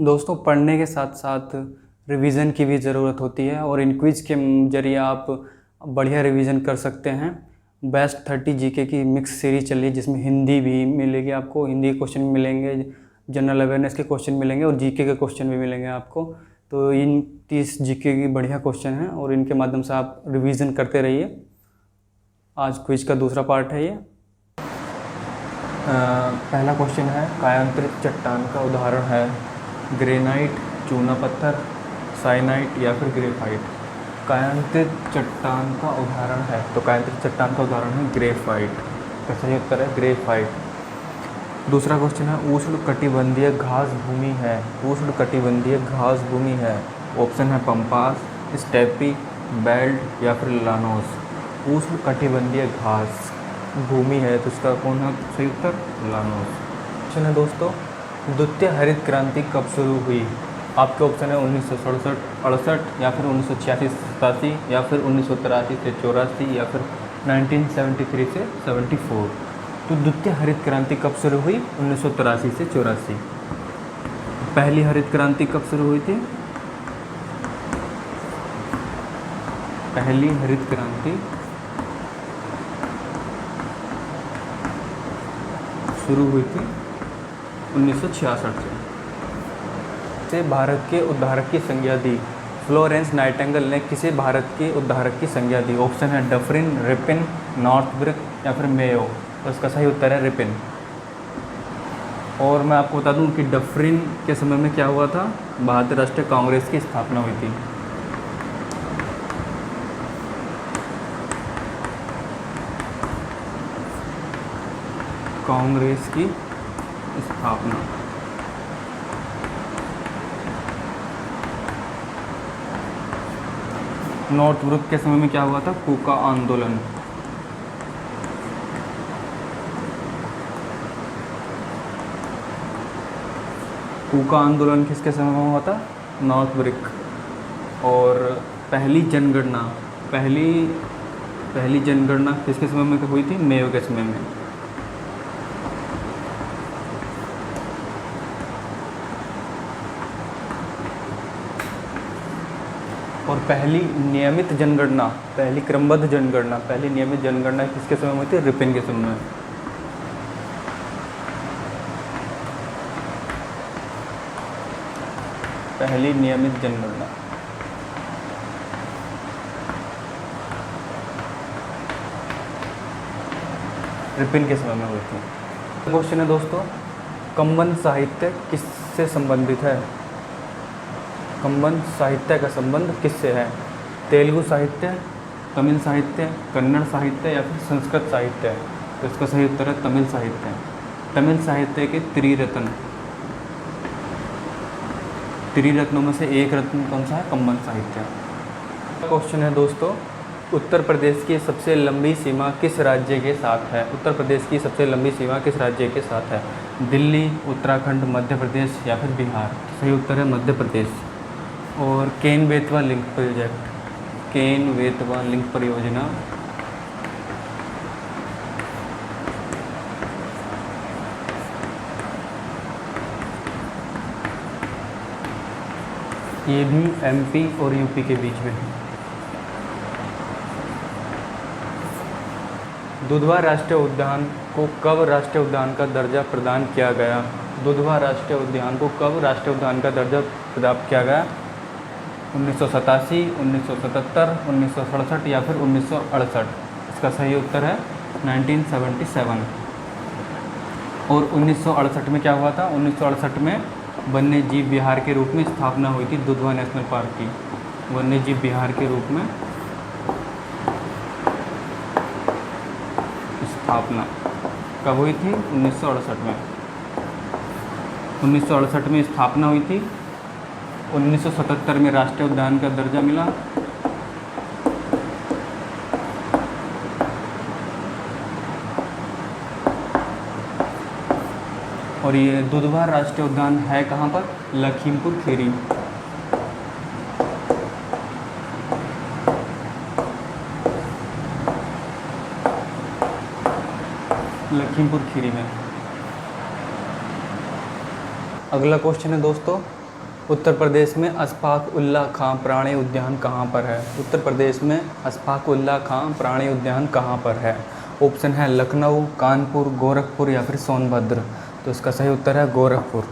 दोस्तों, पढ़ने के साथ साथ रिवीजन की भी ज़रूरत होती है और इन क्विज के जरिए आप बढ़िया रिवीजन कर सकते हैं। बेस्ट 30 जीके की मिक्स सीरीज चल रही है जिसमें हिंदी भी मिलेगी, आपको हिंदी के क्वेश्चन मिलेंगे, जनरल अवेयरनेस के क्वेश्चन मिलेंगे और जीके के क्वेश्चन भी मिलेंगे आपको। तो इन 30 जीके की बढ़िया क्वेश्चन हैं और इनके माध्यम से आप रिवीजन करते रहिए। आज क्विज का दूसरा पार्ट है ये। पहला क्वेश्चन है, कायांतरित चट्टान का उदाहरण है ग्रेनाइट, चूना पत्थर, साइनाइट या फिर ग्रेफाइट। कायांतरित चट्टान का उदाहरण है, तो कायांतरित चट्टान का उदाहरण है ग्रेफाइट। तो सही उत्तर है ग्रेफाइट। दूसरा क्वेश्चन है, उष्ण कटिबंधीय घास भूमि है। उष्ण कटिबंधीय घास भूमि है। ऑप्शन है पंपास, स्टेपी, बेल्ट या फिर लानोस। उष्ण कटिबंधीय घास भूमि है तो इसका कौन है सही उत्तर? लानोस। क्वेश्चन है दोस्तों, द्वितीय हरित क्रांति कब शुरू हुई? आपके ऑप्शन है 1967 68 या फिर 1986 87 या फिर 1983 से 84 या फिर 1973 से 74। तो द्वितीय हरित क्रांति कब शुरू हुई? 1983 से 84। पहली हरित क्रांति कब शुरू हुई थी? पहली हरित क्रांति शुरू हुई थी 1966 से। भारत के उद्धारक की संज्ञा दी। फ्लोरेंस नाइटिंगेल ने किसे भारत के उद्धारक की संज्ञा दी? ऑप्शन है डफरिन, रिपिन, नॉर्थब्रिक या फिर मेयो। तो इसका सही उत्तर है रिपिन। और मैं आपको बता दूं कि डफरिन के समय में क्या हुआ था? भारतीय राष्ट्रीय कांग्रेस की स्थापना हुई थी। कांग्रेस की स्थापना। नॉर्थब्रुक के समय में क्या हुआ था? कूका आंदोलन। कूका आंदोलन किसके समय में हुआ था? नॉर्थब्रुक। और पहली जनगणना किसके समय में हुई थी? मेयो के समय में। और पहली नियमित जनगणना, पहली क्रमबद्ध जनगणना, पहली नियमित जनगणना किसके समय में हुई थी? रिपिन के समय में। पहली नियमित जनगणना रिपिन के समय में हुई थी। क्वेश्चन है दोस्तों, कंबन साहित्य किससे संबंधित है? कंबन साहित्य का संबंध किससे है? तेलुगु साहित्य, तमिल साहित्य, कन्नड़ साहित्य या फिर संस्कृत साहित्य? तो इसका सही उत्तर है तमिल साहित्य। तमिल साहित्य के त्रिरत्नों में से एक रत्न कौन सा है? कंबन साहित्य। क्वेश्चन है दोस्तों, उत्तर प्रदेश की सबसे लंबी सीमा किस राज्य के साथ है? उत्तर प्रदेश की सबसे लंबी सीमा किस राज्य के साथ है? दिल्ली, उत्तराखंड, मध्य प्रदेश या फिर बिहार? सही उत्तर है मध्य प्रदेश। और Ken Betwa link project, Ken Betwa link परियोजना ये भी एमपी और यूपी के बीच में है। दुधवा राष्ट्रीय उद्यान को कब राष्ट्रीय उद्यान का दर्जा प्रदान किया गया? दुधवा राष्ट्रीय उद्यान को कब राष्ट्रीय उद्यान का दर्जा प्रदान किया गया? 1987, 1977, 1967 या फिर 1968? इसका सही उत्तर है 1977। और 1968 में क्या हुआ था? 1968 में वन्य जीव विहार के रूप में स्थापना हुई थी दुधवा नेशनल पार्क की। वन्य जीव विहार के रूप में स्थापना कब हुई थी? 1968 में। 1968 में स्थापना हुई थी। 1977 में राष्ट्रीय उद्यान का दर्जा मिला। और ये दुधवा राष्ट्रीय उद्यान है कहाँ पर? लखीमपुर खीरी। लखीमपुर खीरी में। अगला क्वेश्चन है दोस्तों, उत्तर प्रदेश में अशफाक उल्लाह खां प्राणी उद्यान कहाँ पर है? उत्तर प्रदेश में अशफाक उल्लाह खां प्राणी उद्यान कहाँ पर है? ऑप्शन है लखनऊ, कानपुर, गोरखपुर या फिर सोनभद्र। तो इसका सही उत्तर है गोरखपुर।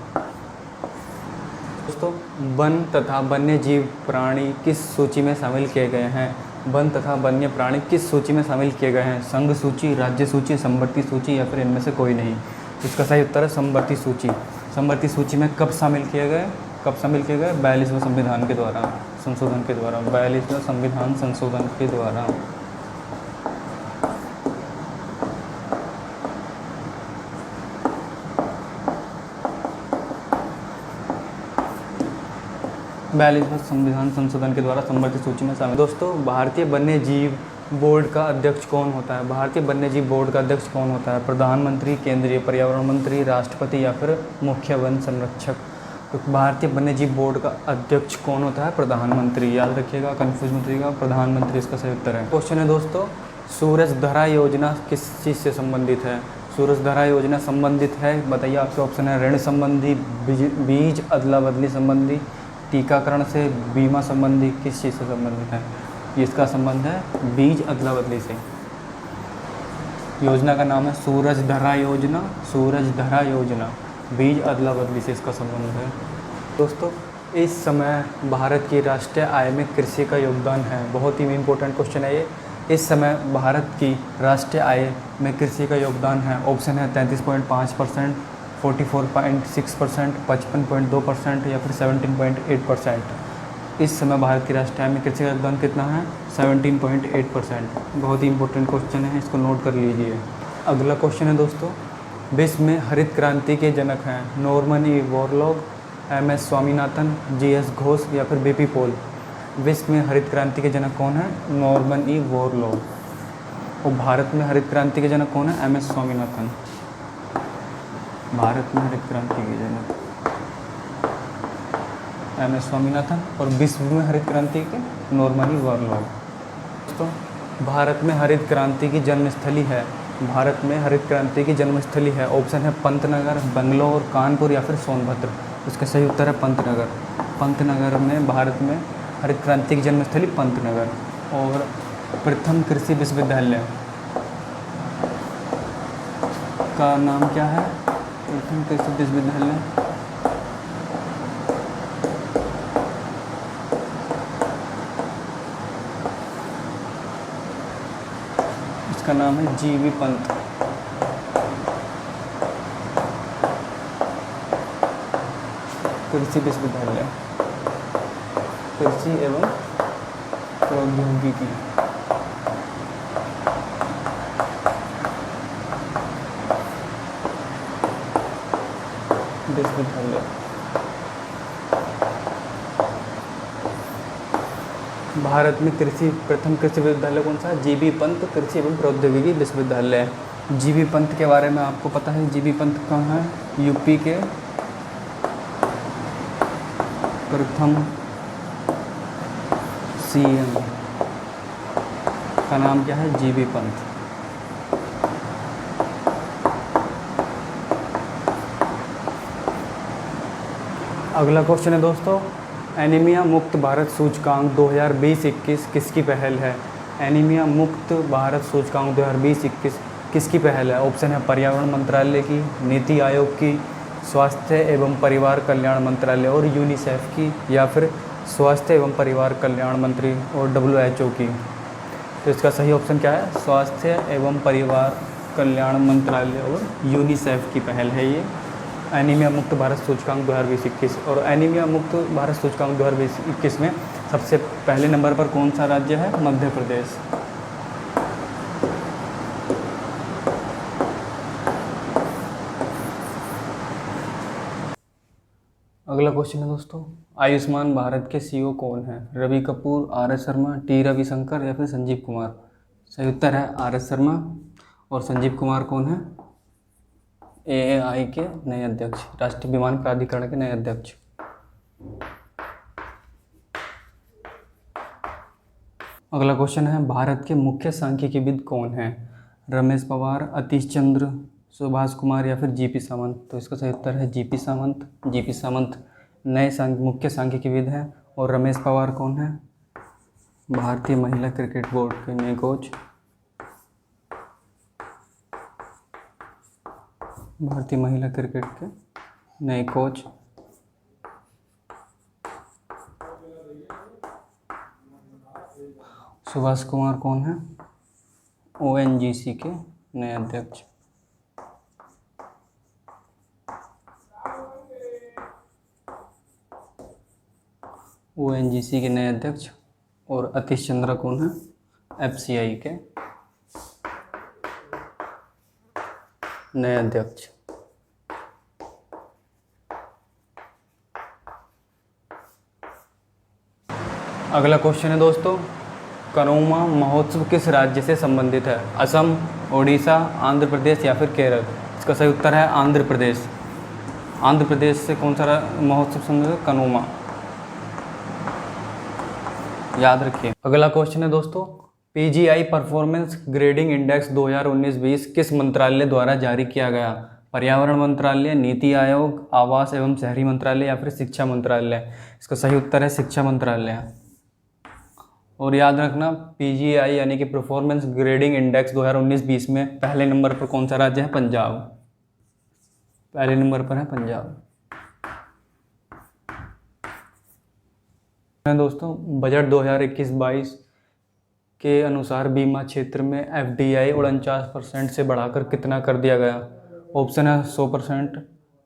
दोस्तों, वन तथा वन्य जीव प्राणी किस सूची में शामिल किए गए हैं? वन तथा वन्य प्राणी किस सूची में शामिल किए गए हैं? संघ सूची, राज्य सूची, समवर्ती सूची या फिर इनमें से कोई नहीं। इसका सही उत्तर है समवर्ती सूची। समवर्ती सूची में कब शामिल किए गए? 42वें संविधान के द्वारा, संशोधन के द्वारा, 42वें संविधान संशोधन के द्वारा। संविधान संशोधन के द्वारा समवर्ती सूची में शामिल। दोस्तों, भारतीय वन्य जीव बोर्ड का अध्यक्ष कौन होता है? भारतीय वन्य जीव बोर्ड का अध्यक्ष कौन होता है? प्रधानमंत्री, केंद्रीय पर्यावरण मंत्री, राष्ट्रपति या फिर मुख्य वन संरक्षक। तो भारतीय वन्य जीव बोर्ड का अध्यक्ष कौन होता है? प्रधानमंत्री। याद रखिएगा, कंफ्यूज मत होइएगा, प्रधानमंत्री इसका सही उत्तर है। क्वेश्चन है दोस्तों, सूरज धरा योजना किस चीज़ से संबंधित है? सूरज धरा योजना संबंधित है, बताइए। आपके ऑप्शन है ऋण संबंधी, बीज अदला बदली संबंधी, टीकाकरण से, बीमा संबंधी, किस चीज़ से संबंधित है? इसका संबंध है बीज अदला बदली से। योजना का नाम है सूरज धरा योजना, सूरज धरा योजना, बीज अदला बदली से इसका संबंध है। दोस्तों, इस समय भारत की राष्ट्रीय आय में कृषि का योगदान है। बहुत ही इम्पोर्टेंट क्वेश्चन है ये। इस समय भारत की राष्ट्रीय आय में कृषि का योगदान है। ऑप्शन है 33.5%, 44.6%, 55.2% या फिर 17.8%। इस समय भारत की राष्ट्रीय आय में कृषि का योगदान कितना है? 17.8%। बहुत ही इंपॉर्टेंट क्वेश्चन है, इसको नोट कर लीजिए। अगला क्वेश्चन है दोस्तों, विश्व में हरित क्रांति के जनक हैं Norman E Borlaug, MS. Swaminathan, GS. Ghosh या फिर बी.पी. पॉल। विश्व में हरित क्रांति के जनक कौन है? Norman E Borlaug. और भारत में हरित क्रांति के जनक कौन है? एम.एस. स्वामीनाथन। भारत में हरित क्रांति के जनक एम.एस. स्वामीनाथन और विश्व में हरित क्रांति के नॉर्मन ई बोरलॉग। दोस्तों, भारत में हरित क्रांति की जन्मस्थली है। भारत में हरित क्रांति की जन्मस्थली है। ऑप्शन है पंतनगर, बंगलौर, कानपुर या फिर सोनभद्र। इसका सही उत्तर है पंतनगर। पंतनगर में भारत में हरित क्रांति की जन्मस्थली पंतनगर। और प्रथम कृषि विश्वविद्यालय का नाम क्या है? प्रथम कृषि विश्वविद्यालय इसका नाम है जी.बी. पंत। कृषि विश्वविद्यालय, कृषि एवं प्रौद्योगिकी। विश्वविद्यालय भारत में प्रथम कृषि विश्वविद्यालय कौन सा है? जी.बी. पंत कृषि एवं प्रौद्योगिकी विश्वविद्यालय। जी.बी. पंत के बारे में आपको पता है? जी.बी. पंत कहाँ है? यूपी के प्रथम सीएम का नाम क्या है? जी.बी. पंत। अगला क्वेश्चन है दोस्तों, एनीमिया मुक्त भारत सूचकांक 2020-21 किसकी पहल है? एनीमिया मुक्त भारत सूचकांक 2020-21 किसकी पहल है? ऑप्शन है पर्यावरण मंत्रालय की, नीति आयोग की, स्वास्थ्य एवं परिवार कल्याण मंत्रालय और यूनिसेफ की, या फिर स्वास्थ्य एवं परिवार कल्याण मंत्री और WHO की। तो इसका सही ऑप्शन क्या है? स्वास्थ्य एवं परिवार कल्याण मंत्रालय और यूनिसेफ की पहल है ये एनीमिया मुक्त भारत सूचकांक 2020-21। और एनीमिया मुक्त भारत सूचकांक 2020-21 में सबसे पहले नंबर पर कौन सा राज्य है? मध्य प्रदेश। अगला क्वेश्चन है दोस्तों, आयुष्मान भारत के CEO कौन है? रवि कपूर, R.S. शर्मा, टी रविशंकर या फिर संजीव कुमार। सही उत्तर है R.S. शर्मा। और संजीव कुमार कौन है? AAI के नए अध्यक्ष, राष्ट्रीय विमान प्राधिकरण के नए अध्यक्ष। अगला क्वेश्चन है, भारत के मुख्य सांख्यिकीविद कौन है? रमेश पवार, अतीश चंद्र, सुभाष कुमार या फिर GP सावंत। तो इसका सही उत्तर है GP सावंत। GP सावंत नए मुख्य सांख्यिकीविद हैं। और रमेश पवार कौन है? भारतीय महिला क्रिकेट बोर्ड के नए कोच। भारतीय महिला क्रिकेट के नए कोच। सुभाष कुमार कौन है? ONGC के नए अध्यक्ष। ONGC के नए अध्यक्ष। और अतीश चंद्रा कौन है? FCI के नए अध्यक्ष। अगला क्वेश्चन है दोस्तों, कनोमा महोत्सव किस राज्य से संबंधित है? असम, ओडिशा, आंध्र प्रदेश या फिर केरल? इसका सही उत्तर है आंध्र प्रदेश। आंध्र प्रदेश से कौन सा महोत्सव संबंधित है? कनोमा, याद रखिए। अगला क्वेश्चन है दोस्तों, PGI परफॉर्मेंस ग्रेडिंग इंडेक्स 2019-20 किस मंत्रालय द्वारा जारी किया गया? पर्यावरण मंत्रालय, नीति आयोग, आवास एवं शहरी मंत्रालय या फिर शिक्षा मंत्रालय? इसका सही उत्तर है शिक्षा मंत्रालय। और याद रखना, PGI यानी कि परफॉर्मेंस ग्रेडिंग इंडेक्स 2019-20 में पहले नंबर पर कौन सा राज्य है? पंजाब। पहले नंबर पर है पंजाब। दोस्तों, बजट 2021-22 के अनुसार बीमा क्षेत्र में FDI 49% से बढ़ाकर कितना कर दिया गया? ऑप्शन है 100%,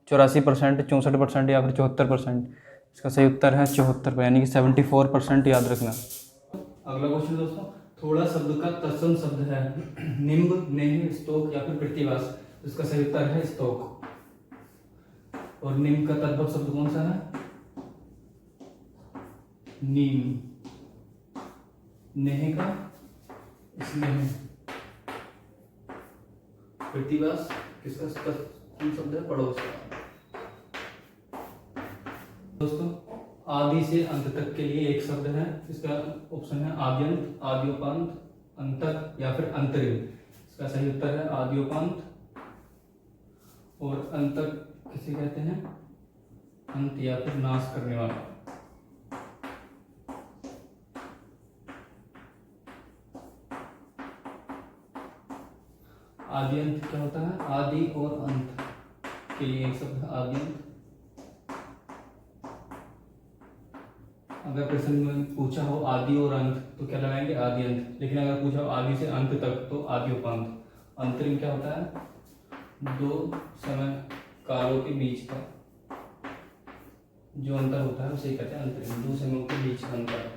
84%, 64% या फिर 74%। इसका सही उत्तर है 74, यानी कि 74%, याद रखना। अगला क्वेश्चन दोस्तों, थोड़ा शब्द का तत्सम शब्द है निम्ब, नेह, स्तोक या फिर प्रतिवास? इसका सही उत्तर है स्तोक। और निम्ब का तद्भव शब्द कौन सा है? नीम। नेह का स्नेह। प्रतिवास किसका शब्द है? पड़ोस का। दोस्तों, आदि से अंत तक के लिए एक शब्द है, इसका ऑप्शन है आद्यंत, आद्योपांत, अंतक या फिर अंतरिम। इसका सही उत्तर है आद्योपांत। और अंतक किसे कहते हैं? अंत या फिर नाश करने वाला। आद्यंत क्या होता है? आदि और अंत के लिए एक शब्द है आद्यंत। अगर प्रश्न में पूछा हो आदि और अंत तो क्या लगाएंगे? आदि अंत। लेकिन अगर पूछा हो आदि से अंत तक तो आद्योपांत। अंतरिम क्या होता है? दो समय कालों के बीच का जो अंतर होता है उसे कहते हैं अंतरिम। दो समयों के बीच का अंतर।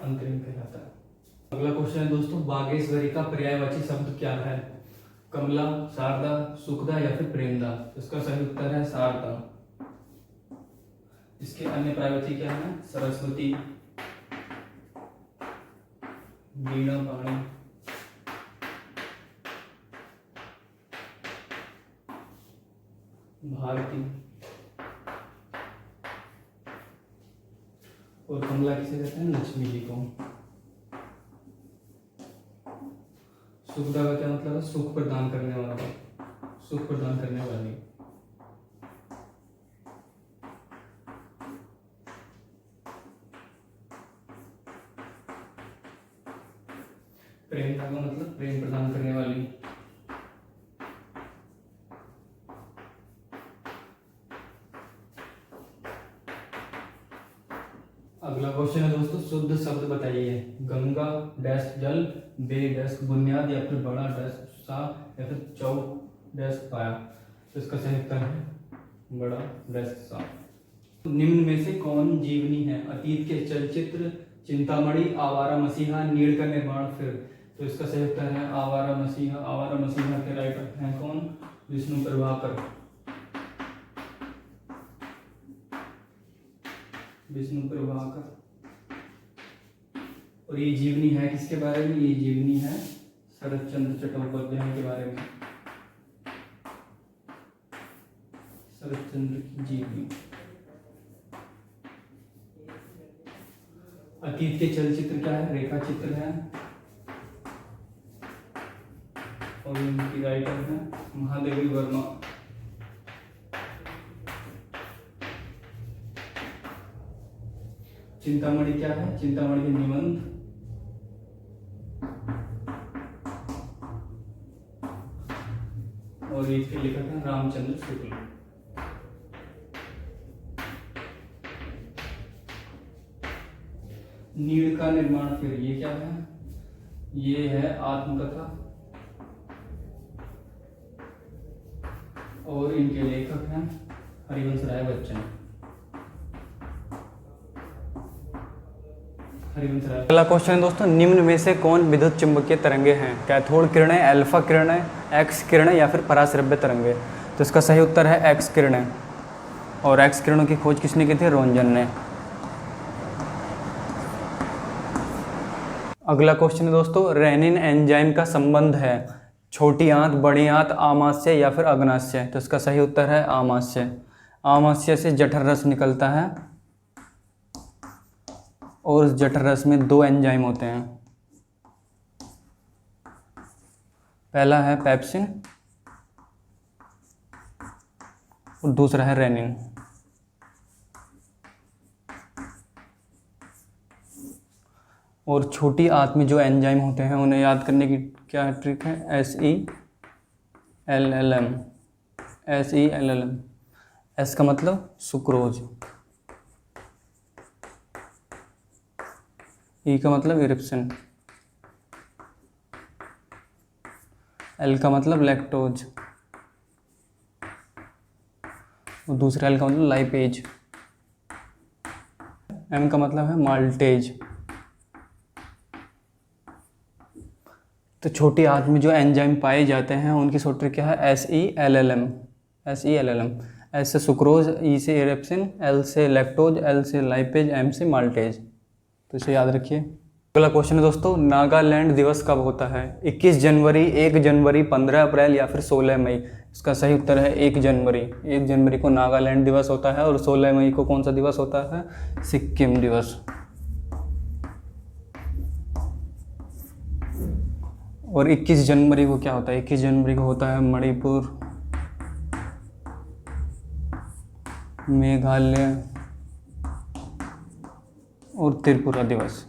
अंतरिम कहलाता है। अगला क्वेश्चन है दोस्तों, बागेश्वरी का पर्यायवाची शब्द क्या है? कमला, शारदा, सुखदा या फिर प्रेमदा? इसका सही उत्तर है शारदा। इसके अन्य पर्यायवाची क्या है? सरस्वती, वीणा पाणी, भारती। और कमला किसे कहते हैं? लक्ष्मी जी को। सुखदा का क्या मतलब है? सुख प्रदान करने वाला, सुख प्रदान करने वाली। प्रेमदा का मतलब प्रेम प्रदान करने वाली। अगला क्वेश्चन है दोस्तों, शुद्ध शब्द बताइए। गंगा डैश जल, बे डैश बुनियाद या फिर बड़ा डैश सा या फिर चौ डैश पाया? तो इसका सही उत्तर है बड़ा डैश सा। निम्न में से कौन जीवनी है? अतीत के चलचित्र, चिंतामणि, आवारा मसीहा, नीड़ का निर्माण फिर? तो इसका सही उत्तर है आवारा मसीहा। आवारा मसीहा के राइटर हैं कौन? विष्णु प्रभाकर। विष्णु प्रभाकर। और ये जीवनी है किसके बारे में? ये जीवनी है शरत चंद्र चट्टोपाध्याय के बारे में। शरत चंद्र की जीवनी। अतीत के चलचित्र क्या है? रेखा चित्र है। और इनकी राइटर है महादेवी वर्मा। चिंतामणि क्या है? चिंतामणि के निबंध। और इसके लेखक हैं रामचंद्र शुक्ल। नीड़ का निर्माण फिर ये क्या है? ये है आत्मकथा। और इनके लेखक हैं हरिवंश राय बच्चन। अगला क्वेश्चन है दोस्तों, निम्न में से कौन विद्युत चुंबकीय तरंगे हैं? कैथोड किरणें, अल्फा किरणें, एक्स किरणें या फिर पराश्रव्य तरंगे? तो इसका सही उत्तर है एक्स किरणें। और एक्स किरणों की खोज किसने की थी? रोंजन ने। अगला क्वेश्चन है दोस्तों, रेनिन एंजाइम का संबंध है छोटी आंत, बड़ी आंत, आमाशय या फिर अग्नाशय? तो इसका सही उत्तर है आमाशय। आमाशय से जठर रस निकलता है और उस जठर रस में 2 एंजाइम होते हैं। पहला है पेप्सिन और दूसरा है रेनिन। और छोटी आंत में जो एंजाइम होते हैं उन्हें याद करने की क्या ट्रिक है? SELLM। SELLM। एस का मतलब सुक्रोज, ई का मतलब इरिप्सिन, एल का मतलब लैक्टोज और दूसरा एल का मतलब लाइपेज, एम का मतलब है माल्टेज। तो छोटी आंत में जो एंजाइम पाए जाते हैं उनकी शॉर्ट ट्रिक क्या है? SELLM। SELLM। एस से सुक्रोज, ई से इरिप्सिन, एल से लैक्टोज, एल से लाइपेज, एम से माल्टेज। तो इसे याद रखिए। अगला क्वेश्चन है दोस्तों, नागालैंड दिवस कब होता है? 21 जनवरी, 1 जनवरी, 15 अप्रैल या फिर 16 मई? इसका सही उत्तर है 1 जनवरी। 1 जनवरी को नागालैंड दिवस होता है। और 16 मई को कौन सा दिवस होता है? सिक्किम दिवस। और 21 जनवरी को क्या होता है? 21 जनवरी को होता है मणिपुर, मेघालय और त्रिपुरा दिवस।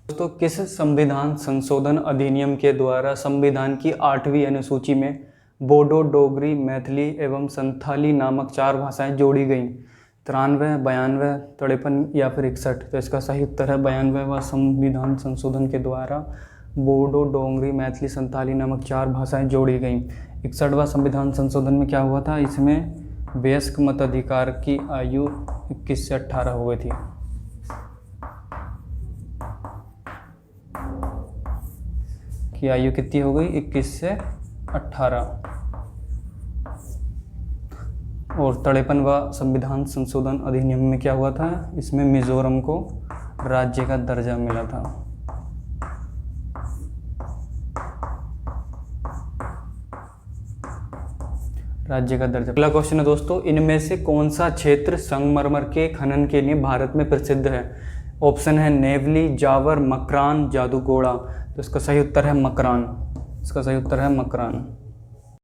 दोस्तों, किस संविधान संशोधन अधिनियम के द्वारा संविधान की 8वीं अनुसूची में बोडो, डोगरी, मैथिली एवं संथाली नामक 4 भाषाएं जोड़ी गईं? 93, 92, 53 या फिर 61? तो इसका सही उत्तर है 92वां संविधान संशोधन के द्वारा बोडो, डोगरी, मैथिली, संथाली नामक 4 भाषाएं जोड़ी गईं। 61वां संविधान संशोधन में क्या हुआ था? इसमें वयस्क मताधिकार की आयु 21 से 18 हो गई थी। की आयु कितनी हो गई? 21 से 18। और 53वां संविधान संशोधन अधिनियम में क्या हुआ था? इसमें मिजोरम को राज्य का दर्जा मिला था। राज्य का दर्जा। अगला क्वेश्चन है दोस्तों, इनमें से कौन सा क्षेत्र संगमरमर के खनन के लिए भारत में प्रसिद्ध है? ऑप्शन है नेवली, जावर, मकरान, जादूगोड़ा। तो इसका सही उत्तर है मकरान। इसका सही उत्तर है मकरान।